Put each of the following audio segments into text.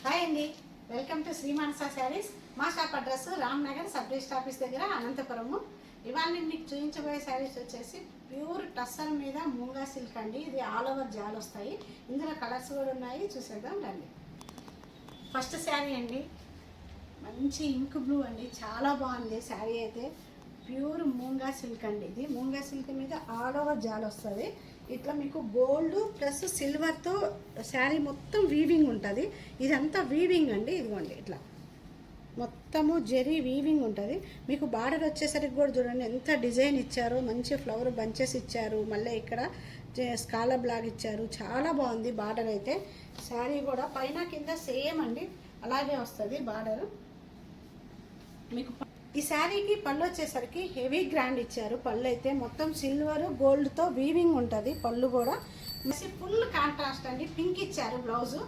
Hi అండి, welcome to Shri మానస శారీస్. మా shop address Ramnagar sub register office దగ్గర అనంతపురము. ఇవాళ నేను మీకు చూపించబోయే శారీస్ వచ్చేసి ప్యూర్ టస్సర్ మీద మూంగా సిల్క్ అండి. ఇది ఆల్ ఓవర్ జాల్ వస్తాయి. ఇందులో కలర్స్ కూడా ఉన్నాయి, చూసేద్దాం రండి. ఫస్ట్ శారీ అండి, మంచి ఇంక్ బ్లూ అండి, చాలా బాగుంది శారీ అయితే. ప్యూర్ మూంగా సిల్క్ అండి. ఇది మూంగా సిల్క్ మీద ఆల్ ఓవర్ జాల్ వస్తుంది. ఇట్లా మీకు గోల్డ్ ప్లస్ సిల్వర్తో శారీ మొత్తం వీవింగ్ ఉంటుంది. ఇదంతా వీవింగ్ అండి. ఇదిగోండి ఇట్లా మొత్తము జెరీ వీవింగ్ ఉంటుంది. మీకు బార్డర్ వచ్చేసరికి కూడా చూడండి ఎంత డిజైన్ ఇచ్చారో. మంచి ఫ్లవర్ బంచెస్ ఇచ్చారు, మళ్ళీ ఇక్కడ స్కాలప్ లాగా ఇచ్చారు. చాలా బాగుంది బార్డర్ అయితే. శారీ కూడా పైన కింద సేమ్ అండి, అలాగే వస్తుంది బార్డర్. మీకు ఈ శారీకి పళ్ళు వచ్చేసరికి హెవీ గ్రాండ్ ఇచ్చారు. పళ్ళు అయితే మొత్తం సిల్వర్ గోల్డ్తో వీవింగ్ ఉంటుంది. పళ్ళు కూడా ఫుల్ కాంట్రాస్ట్ అండి. పింక్ ఇచ్చారు బ్లౌజు.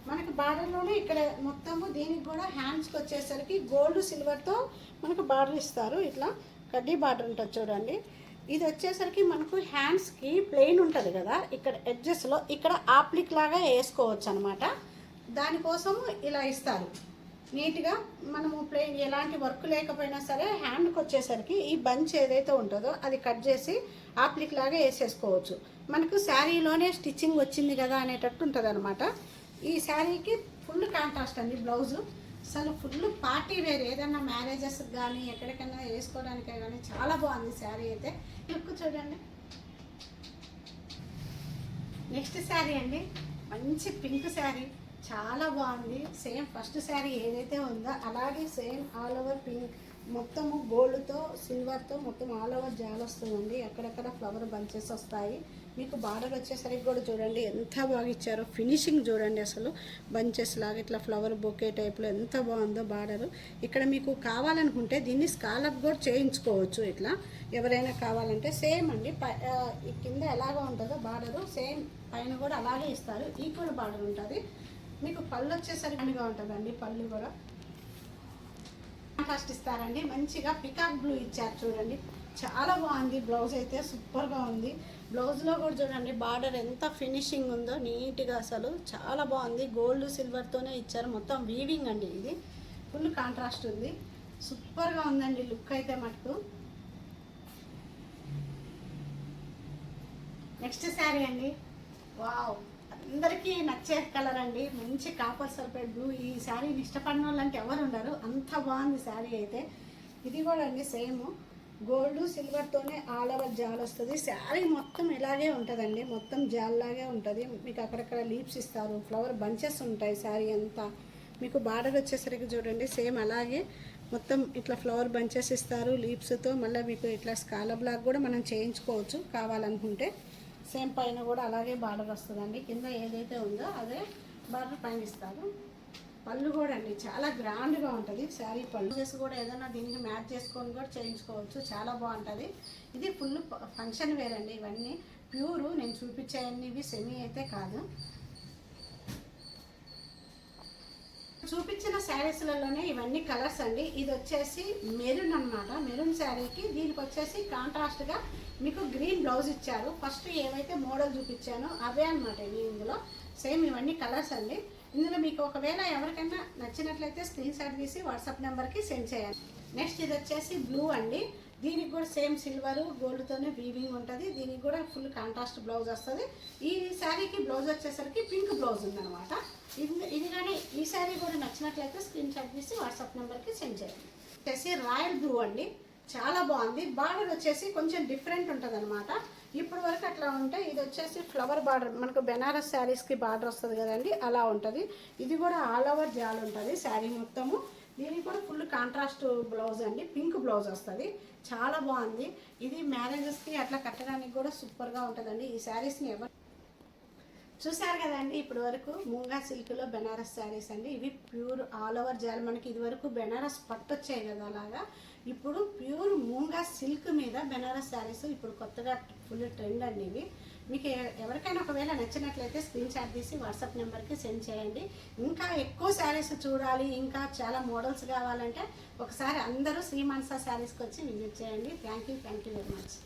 మనకి బార్డర్లోనే ఇక్కడ మొత్తము దీనికి కూడా హ్యాండ్స్కి వచ్చేసరికి గోల్డ్ సిల్వర్తో మనకు బార్డర్ ఇస్తారు. ఇట్లా కడ్డీ బార్డర్ ఉంటుంది చూడండి. ఇది వచ్చేసరికి మనకు హ్యాండ్స్కి ప్లెయిన్ ఉంటుంది కదా, ఇక్కడ ఎడ్జెస్లో ఇక్కడ ఆప్లిక్ లాగా వేసుకోవచ్చు అనమాట. దానికోసము ఇలా ఇస్తారు నీట్గా. మనము ప్లెయిన్ ఎలాంటి వర్క్ లేకపోయినా సరే హ్యాండ్కి వచ్చేసరికి ఈ బంచ్ ఏదైతే ఉంటుందో అది కట్ చేసి ఆప్లిక్ లాగా వేసేసుకోవచ్చు. మనకు శారీలోనే స్టిచ్చింగ్ వచ్చింది కదా అనేటట్టు ఉంటుంది అనమాట. ఈ శారీకి ఫుల్ కాంట్రాస్ట్ అండి బ్లౌజు. అసలు ఫుల్ పార్టీ వేర్, ఏదైనా మ్యారేజెస్కి కానీ ఎక్కడికైనా వేసుకోవడానికే కానీ చాలా బాగుంది శారీ అయితే. లుక్ చూడండి. నెక్స్ట్ శారీ అండి, మంచి పింక్ శారీ, చాలా బాగుంది. సేమ్ ఫస్ట్ శారీ ఏదైతే ఉందో అలాగే సేమ్ ఆల్ ఓవర్ పింక్, మొత్తము గోల్డ్తో సిల్వర్తో మొత్తం ఆల్ ఓవర్ జాల్ వస్తుందండి. ఎక్కడెక్కడ ఫ్లవర్ బంచెస్ వస్తాయి. మీకు బార్డర్ వచ్చేసరికి కూడా చూడండి ఎంత బాగా ఇచ్చారో. ఫినిషింగ్ చూడండి, అసలు బంచెస్ లాగా ఇట్లా ఫ్లవర్ బొకే టైప్లో ఎంత బాగుందో బార్డరు. ఇక్కడ మీకు కావాలనుకుంటే దీన్ని స్కాలప్ కూడా చేయించుకోవచ్చు. ఇట్లా ఎవరైనా కావాలంటే సేమ్ అండి. కింద ఎలాగో ఉంటుందో బార్డరు సేమ్ పైన కూడా అలాగే ఇస్తారు. ఈక్వల్ బార్డర్ ఉంటుంది. మీకు పళ్ళు వచ్చేసరికి ఉంటుందండి. పళ్ళు కూడా కాంట్రాస్ట్ ఇస్తారండి. మంచిగా పికాక్ బ్లూ ఇచ్చారు చూడండి, చాలా బాగుంది. బ్లౌజ్ అయితే సూపర్గా ఉంది. బ్లౌజ్లో కూడా చూడండి బార్డర్ ఎంత ఫినిషింగ్ ఉందో నీట్గా, అసలు చాలా బాగుంది. గోల్డ్ సిల్వర్తోనే ఇచ్చారు. మొత్తం వీవింగ్ అండి. ఇది ఫుల్ కాంట్రాస్ట్ ఉంది. సూపర్గా ఉందండి లుక్ అయితే మటుకు. నెక్స్ట్ శారీ అండి, వావ్, అందరికీ నచ్చే కలర్ అండి. మంచి కాపర్ సల్ఫేట్ బ్లూ. ఈ శారీని ఇష్టపడిన వాళ్ళు అంటే ఎవరు ఉండరు, అంత బాగుంది శారీ అయితే. ఇది కూడా అండి సేమ్ గోల్డ్ సిల్వర్తోనే ఆల్ ఓవర్ జాల్ వస్తుంది. శారీ మొత్తం ఇలాగే ఉంటుందండి, మొత్తం జాల్ లాగే ఉంటుంది. మీకు అక్కడక్కడ లీవ్స్ ఇస్తారు, ఫ్లవర్ బంచెస్ ఉంటాయి. శారీ అంతా మీకు బార్డర్ వచ్చేసరికి చూడండి సేమ్ అలాగే మొత్తం ఇట్లా ఫ్లవర్ బంచెస్ ఇస్తారు లీవ్స్తో. మళ్ళీ మీకు ఇట్లా స్కాలప్ లాగా కూడా మనం చేయించుకోవచ్చు కావాలనుకుంటే. సేమ్ పైన కూడా అలాగే బార్డర్ వస్తుందండి. కింద ఏదైతే ఉందో అదే బార్డర్ పైన ఇస్తారు. పళ్ళు కూడా అండి చాలా గ్రాండ్గా ఉంటుంది శారీ. పళ్ళు చేసి కూడా ఏదైనా దీనికి మ్యాచ్ చేసుకొని కూడా చేయించుకోవచ్చు, చాలా బాగుంటుంది. ఇది ఫుల్ ఫంక్షన్ వేర్ అండి. ఇవన్నీ ప్యూరు నేను చూపించేవన్నీ ఇవి సెమీ అయితే కాదు. చూపించిన శారీస్లలోనే ఇవన్నీ కలర్స్ అండి. ఇది వచ్చేసి మెరూన్ అనమాట. మెరూన్ శారీకి దీనికి వచ్చేసి కాంట్రాస్ట్గా మీకు గ్రీన్ బ్లౌజ్ ఇచ్చారు. ఫస్ట్ ఏవైతే మోడల్ చూపించానో అవే అనమాట ఇవి. ఇందులో సేమ్ ఇవన్నీ కలర్స్ అండి. ఇందులో మీకు ఒకవేళ ఎవరికైనా నచ్చినట్లయితే స్క్రీన్ షాట్ తీసి వాట్సాప్ నెంబర్కి సెండ్ చేయండి. నెక్స్ట్ ఇది వచ్చేసి బ్లూ అండి. దీనికి కూడా సేమ్ సిల్వరు గోల్డ్తోనే వీవింగ్ ఉంటుంది. దీనికి కూడా ఫుల్ కాంట్రాస్ట్ బ్లౌజ్ వస్తుంది. ఈ శారీకి బ్లౌజ్ వచ్చేసరికి పింక్ బ్లౌజ్ ఉందన్నమాట. ఇది కానీ ఈ శారీ కూడా నచ్చినట్లయితే స్క్రీన్ షాట్ తీసి వాట్సాప్ నెంబర్కి సెండ్ చేయండి. వచ్చేసి రాయల్ బ్లూ అండి, చాలా బాగుంది. బార్డర్ వచ్చేసి కొంచెం డిఫరెంట్ ఉంటుంది అనమాట. ఇప్పుడు వరకు అట్లా ఉంటే ఇది వచ్చేసి ఫ్లవర్ బార్డర్, మనకు బెనారస్ శారీస్కి బార్డర్ వస్తుంది కదండి, అలా ఉంటుంది. ఇది కూడా ఆల్ ఓవర్ జాల్ ఉంటుంది శారీ మొత్తము. దీనికి కూడా ఫుల్ కాంట్రాస్ట్ బ్లౌజ్ అండి, పింక్ బ్లౌజ్ వస్తుంది. చాలా బాగుంది. ఇది మ్యారేజెస్కి అట్లా కట్టడానికి కూడా సూపర్గా ఉంటుందండి. ఈ శారీస్ని ఎవరు చూసారు కదండి ఇప్పటి వరకు మూంగా సిల్క్లో బెనారస్ శారీస్ అండి. ఇవి ప్యూర్ ఆల్ ఓవర్ జాల్. మనకి ఇది వరకు బెనారస్ పట్టు వచ్చాయి కదా అలాగా. ఇప్పుడు ప్యూర్ మూంగా సిల్క్ మీద బెనారస్ శారీస్ ఇప్పుడు కొత్తగా ఫుల్ ట్రెండ్ అండి ఇవి. మీకు ఎవరికైనా ఒకవేళ నచ్చినట్లయితే స్క్రీన్ షాట్ తీసి వాట్సాప్ నెంబర్కి సెండ్ చేయండి. ఇంకా ఎక్కువ శారీస్ చూడాలి, ఇంకా చాలా మోడల్స్ కావాలంటే ఒకసారి అందరూ శ్రీ మానస శారీస్కి వచ్చి విజిట్ చేయండి. Thank you very much.